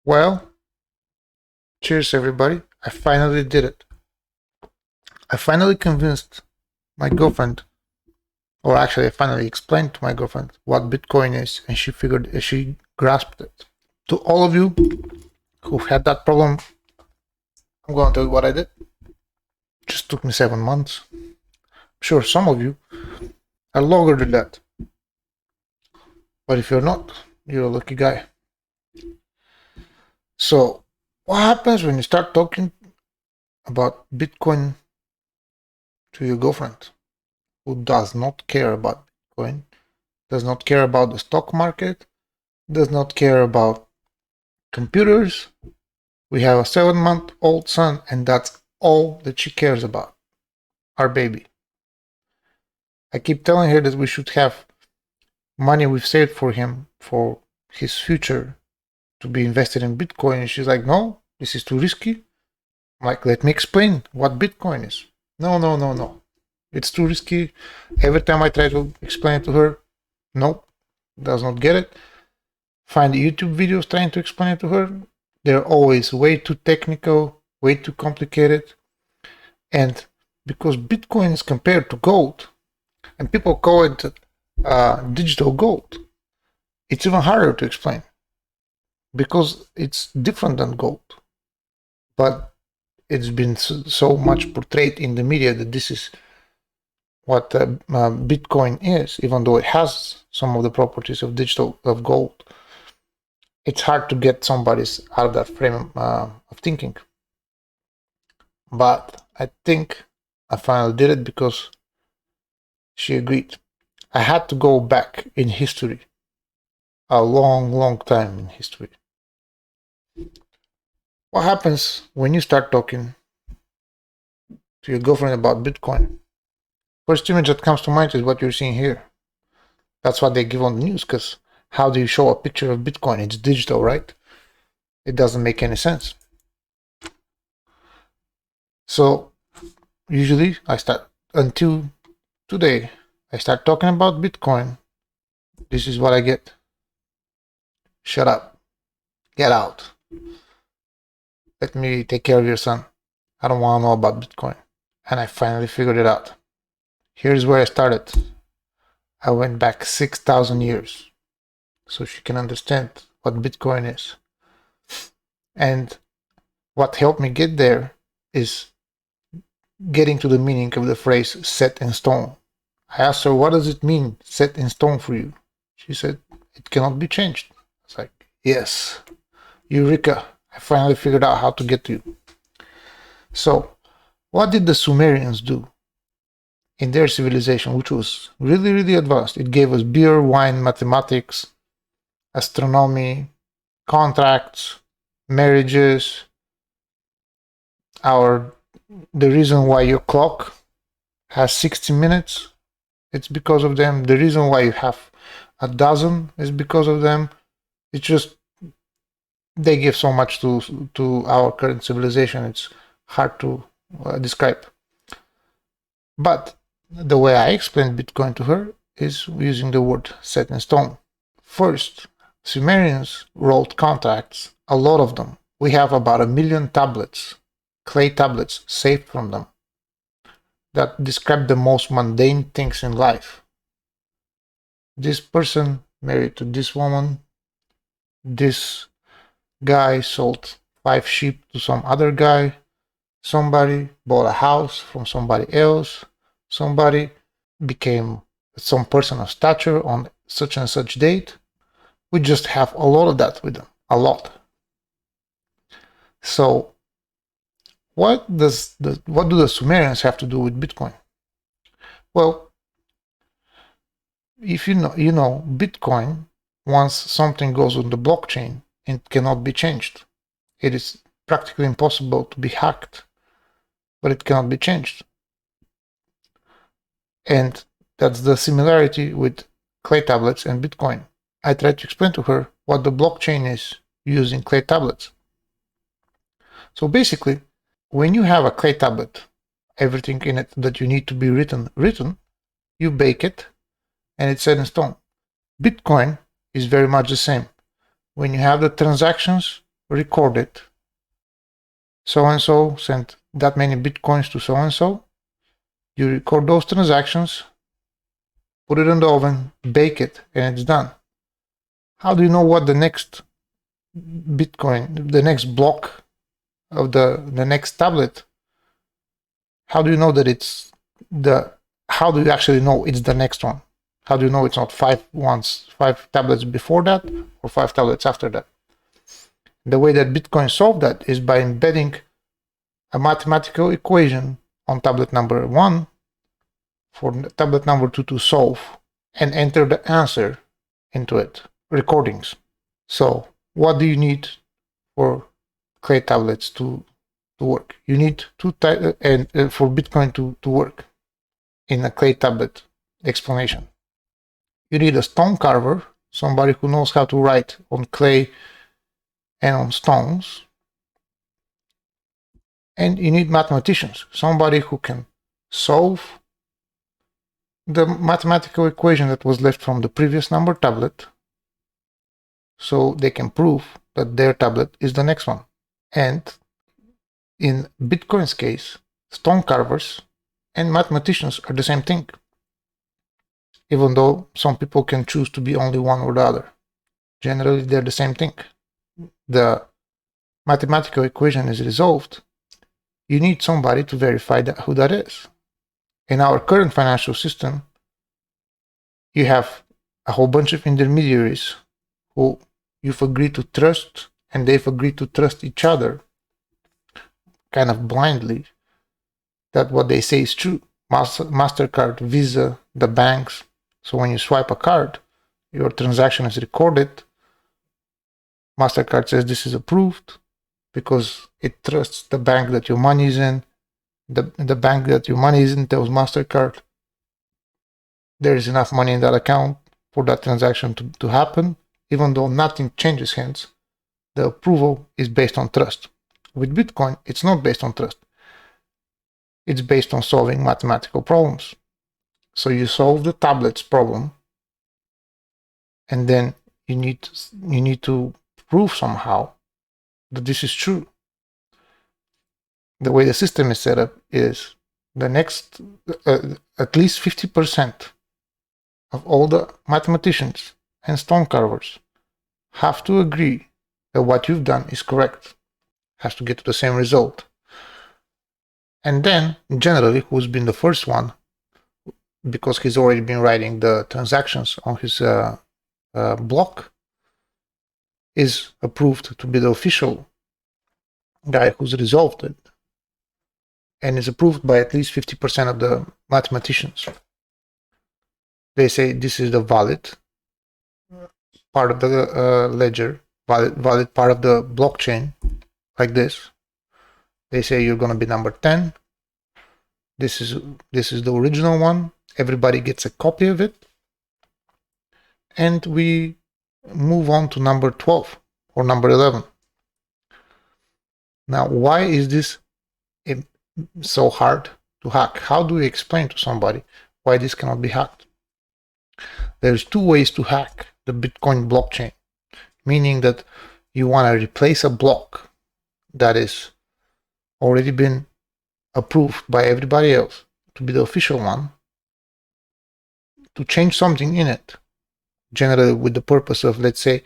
Well, cheers everybody. I finally did it. I finally convinced my girlfriend, or actually I finally explained to my girlfriend what Bitcoin is, and she grasped it. To all of you who had that problem, I'm going to tell you what I did. It just took me 7 months. I'm sure some of you are longer than that. But if you're not, you're a lucky guy. So, what happens when you start talking about Bitcoin to your girlfriend who does not care about Bitcoin, does not care about the stock market, does not care about computers? We have a 7-month-old son, and that's all that she cares about. Our baby. I keep telling her that we should have money we've saved for him for his future to be invested in Bitcoin. And she's like, no, this is too risky. I'm like, let me explain what Bitcoin is. No, no, no, no. It's too risky. Every time I try to explain it to her, nope, does not get it. Find YouTube videos trying to explain it to her. They're always way too technical, way too complicated. And because Bitcoin is compared to gold, and people call it digital gold, it's even harder to explain because it's different than gold. But it's been so much portrayed in the media that this is what Bitcoin is, even though it has some of the properties of gold. It's hard to get somebody's out of that frame of thinking. But I think I finally did it because she agreed. I had to go back in history, a long, long time in history. What happens when you start talking to your girlfriend about Bitcoin? First image that comes to mind is what you're seeing here. That's what they give on the news, because how do you show a picture of Bitcoin? It's digital, right? It doesn't make any sense. So usually until today, I start talking about Bitcoin. This is what I get. Shut up. Get out. Let me take care of your son. I don't want to know about Bitcoin. And I finally figured it out. Here's where I started. I went back 6,000 years so she can understand what Bitcoin is. And what helped me get there is getting to the meaning of the phrase set in stone. I asked her, what does it mean, set in stone for you? She said, it cannot be changed. I was like, yes, Eureka, I finally figured out how to get to you. So, what did the Sumerians do in their civilization, which was really, really advanced? It gave us beer, wine, mathematics, astronomy, contracts, marriages, the reason why your clock has 60 minutes, it's because of them. The reason why you have a dozen is because of them. It's just they give so much to our current civilization. It's hard to describe. But the way I explained Bitcoin to her is using the word set in stone. First, Sumerians wrote contracts, a lot of them. We have about 1 million tablets, clay tablets, saved from them, that describe the most mundane things in life. This person married to this woman, this guy sold 5 sheep to some other guy, somebody bought a house from somebody else, somebody became some person of stature on such and such date. We just have a lot of that with them, a lot. So what do the Sumerians have to do with Bitcoin? Well, if you know Bitcoin, once something goes on the blockchain, it cannot be changed. It is practically impossible to be hacked, but it cannot be changed. And that's the similarity with clay tablets and Bitcoin. I tried to explain to her what the blockchain is using clay tablets. So basically, when you have a clay tablet, everything in it that you need to be written, you bake it, and it's set in stone. Bitcoin is very much the same. When you have the transactions recorded. So-and-so sent that many Bitcoins to so-and-so. You record those transactions, put it in the oven, bake it, and it's done. How do you know what the next Bitcoin, the next block of the next tablet, how do you know that it's how do you actually know it's the next one? How do you know it's not 5 tablets before that or 5 tablets after that? The way that Bitcoin solved that is by embedding a mathematical equation on tablet number 1 for tablet number 2 to solve and enter the answer into it, recordings. So what do you need for Clay tablets to work? You need for Bitcoin to work in a Clay tablet explanation. You need a stone carver, somebody who knows how to write on clay and on stones. And you need mathematicians, somebody who can solve the mathematical equation that was left from the previous number tablet, so they can prove that their tablet is the next one. And in Bitcoin's case, stone carvers and mathematicians are the same thing, even though some people can choose to be only one or the other. Generally, they're the same thing. The mathematical equation is resolved. You need somebody to verify who that is. In our current financial system, you have a whole bunch of intermediaries who you've agreed to trust, and they've agreed to trust each other kind of blindly, that what they say is true. MasterCard, Visa, the banks. So when you swipe a card, your transaction is recorded. MasterCard says this is approved because it trusts the bank that your money is in. The bank that your money is in tells MasterCard there is enough money in that account for that transaction to happen, even though nothing changes hands. The approval is based on trust. With Bitcoin, it's not based on trust. It's based on solving mathematical problems. So you solve the tablet's problem, and then you need to prove somehow that this is true. The way the system is set up is the next at least 50% of all the mathematicians and stone carvers have to agree that what you've done is correct, has to get to the same result. And then, generally, who's been the first one, because he's already been writing the transactions on his block, is approved to be the official guy who's resolved it, and is approved by at least 50% of the mathematicians. They say this is the valid part of the ledger, valid part of the blockchain, like this. They say you're going to be number 10. This is the original one. Everybody gets a copy of it. And we move on to number 12 or number 11. Now, why is this so hard to hack? How do we explain to somebody why this cannot be hacked? There's 2 ways to hack the Bitcoin blockchain, meaning that you want to replace a block that is already been approved by everybody else to be the official one, to change something in it, generally with the purpose of, let's say,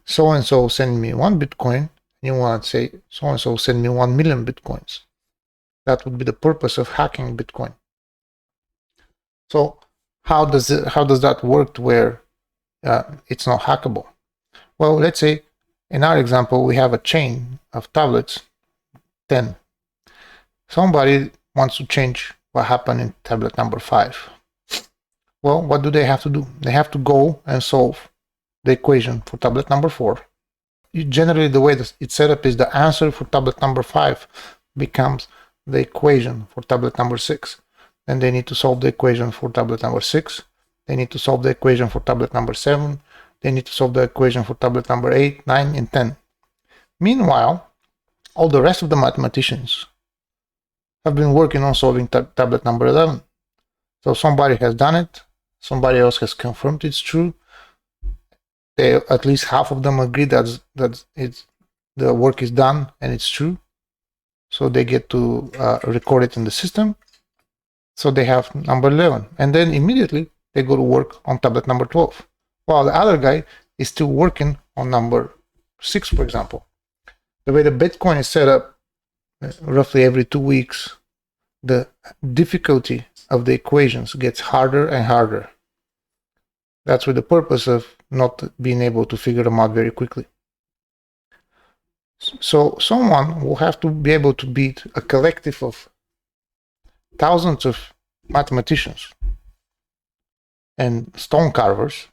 so-and-so send me 1 Bitcoin, and you want to say, so-and-so send me 1 million Bitcoins. That would be the purpose of hacking Bitcoin. So how does that work where it's not hackable? Well, let's say in our example, we have a chain of tablets, 10. Somebody wants to change what happened in tablet number 5. Well, what do they have to do? They have to go and solve the equation for tablet number 4. Generally, the way it's set up is the answer for tablet number 5 becomes the equation for tablet number 6. Then they need to solve the equation for tablet number 6. They need to solve the equation for tablet number 7. They need to solve the equation for tablet number 8, 9, and 10. Meanwhile, all the rest of the mathematicians have been working on solving tablet number 11. So somebody has done it, somebody else has confirmed it's true. At least half of them agree that the work is done and it's true. So they get to record it in the system. So they have number 11. And then immediately they go to work on tablet number 12. While the other guy is still working on number 6, for example. The way the Bitcoin is set up, roughly every 2 weeks, the difficulty of the equations gets harder and harder. That's with the purpose of not being able to figure them out very quickly. So someone will have to be able to beat a collective of thousands of mathematicians and stone carvers,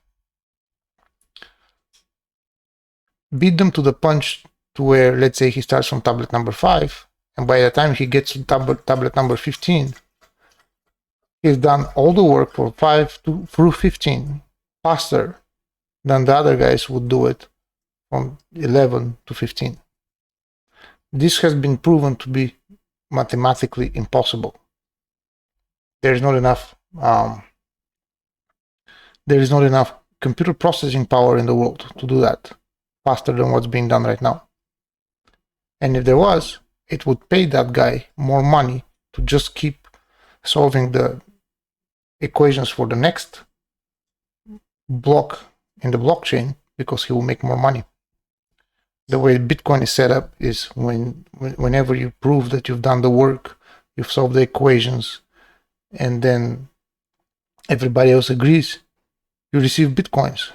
beat them to the punch to where, let's say, he starts from tablet number 5, and by the time he gets to tablet number 15, he's done all the work for 5 through 15 faster than the other guys would do it from 11 to 15. This has been proven to be mathematically impossible. There is not enough computer processing power in the world to do that faster than what's being done right now. And if there was, it would pay that guy more money to just keep solving the equations for the next block in the blockchain, because he will make more money. The way Bitcoin is set up is whenever you prove that you've done the work, you've solved the equations, and then everybody else agrees, you receive Bitcoins.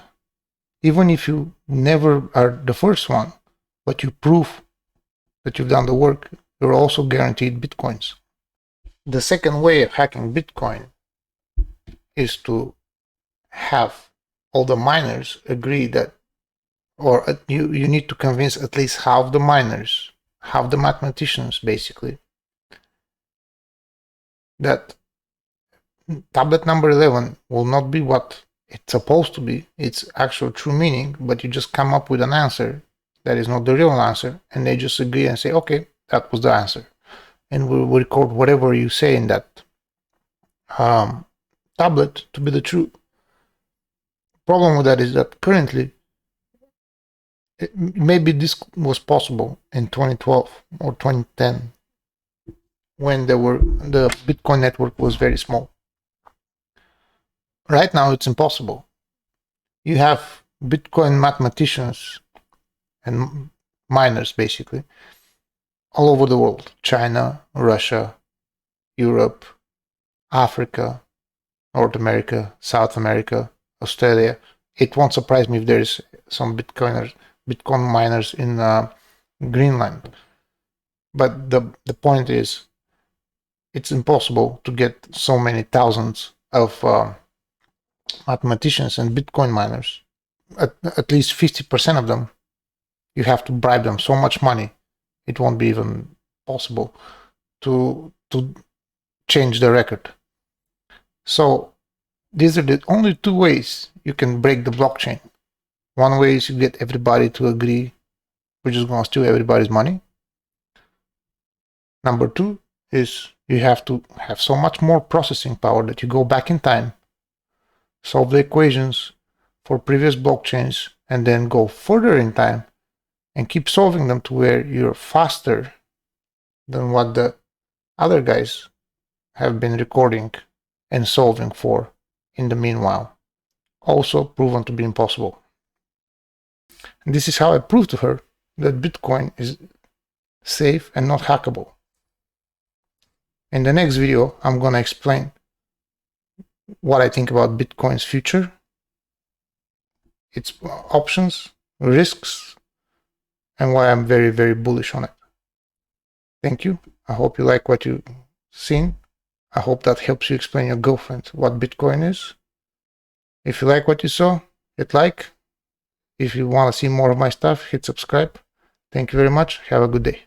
Even if you never are the first one, but you prove that you've done the work, you're also guaranteed Bitcoins. The second way of hacking Bitcoin is to have all the miners agree that, or you need to convince at least half the miners, half the mathematicians basically, that tablet number 11 will not be what it's supposed to be, its actual true meaning, but you just come up with an answer that is not the real answer, and they just agree and say, okay, that was the answer. And we'll record whatever you say in that tablet to be the truth. Problem with that is that currently, maybe this was possible in 2012 or 2010 when the Bitcoin network was very small. Right now it's impossible. You have Bitcoin mathematicians and miners basically all over the world: China, Russia, Europe, Africa, North America, South America, Australia. It won't surprise me if there's some Bitcoin miners in Greenland. But the point is, it's impossible to get so many thousands of mathematicians and Bitcoin miners. At least 50% of them, you have to bribe them so much money, it won't be even possible to change the record. So these are the only two ways you can break the blockchain. One way is you get everybody to agree we're just going to steal everybody's money. Number two is you have to have so much more processing power that you go back in time, solve the equations for previous blockchains, and then go further in time and keep solving them to where you're faster than what the other guys have been recording and solving for in the meanwhile. Also proven to be impossible. And this is how I proved to her that Bitcoin is safe and not hackable. In the next video, I'm going to explain what I think about Bitcoin's future, its options, risks, and why I'm very, very bullish on it. Thank you. I hope you like what you've seen. I hope that helps you explain your girlfriend what Bitcoin is. If you like what you saw, hit like. If you want to see more of my stuff, hit subscribe. Thank you very much. Have a good day.